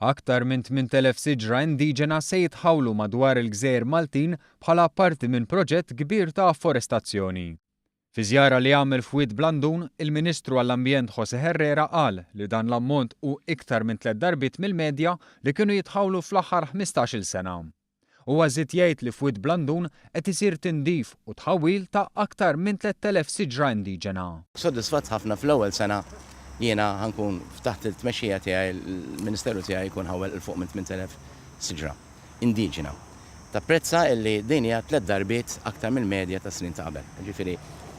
Aktar minn 8,000 siġra indiġena se jitħawlu madwar il-Gżejjer Maltin bħala parti minn proġett kbir ta' afforestazzjoni. Fi żjara li għamel f'Wied Blandun, il-Ministru għall-Ambjent José Herrera qal li dan l-ammont hu iktar minn 3 darbiet mill-medja li kienu jitħawlu fl-aħħar 15-il sena. Huwa żied jgħid li f'Wied Blandun qed isir tindif u tħawwil ta' aktar minn 3,000 siġra indiġena. Soddisfatt ħafna fl-ewwel sena jiena ħankun taħt il-tmexxija tiegħi il-Ministeru tiegħi jkun ħawel il fuq minn 8,000 siġra indiġena. Tapprezza li din hija 3 darbiet aktar mill-medja ta' snin ta' qabel. Ġifieri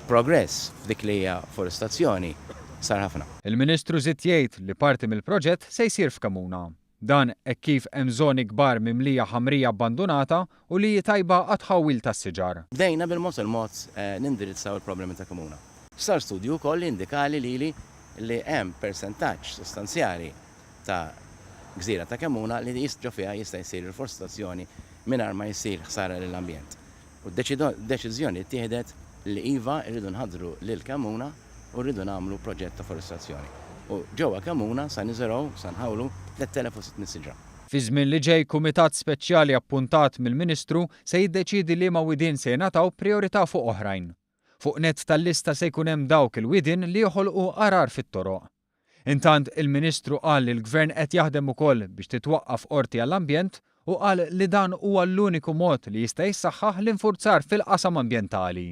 progress f'dik li hija forestazzjoni sar ħafna. Il-Ministru żied jgħid li parti mill-proġett se jsir f'Kamuna. Dan hekk kif hemm żoni kbar mimlija ħamrija abbandonata u li tajba għat-tħawwil tas-siġar. Bdejna bil-mod nindirizzaw il-problemi ta' Kamuna. Sar studju wkoll indikali li hemm persentaġġ sostanzjali ta' gżira ta' Kamuna li jistġu fiha jista' jsir il-forestazzjoni mingħajr ma jsir ħsara lill-ambjent. U d-deċiżjoni ttieħdet li iva rridu nħaddru lil Kamuna u rridu nagħmlu proġett ta' forestazzjoni. U ġewwa Kamuna sa niżeraw sa nħawlu 3,600 siġra. Fi żmien li ġej kumitat speċjali appuntat mill-Ministru se jiddeċiedi liema widien se jingħataw priorità fuq oħrajn. Fuq nett tal-lista se jkun hemm dawk il-widien li joħolqu arar fit-toroq. Intant il-Ministru qal li l-Gvern qed jaħdem ukoll biex titwaqqaf qorti għall-ambjent u qal li dan huwa l-uniku mod li jista' jissaħħaħ l-infurzar fil-qasam ambjentali.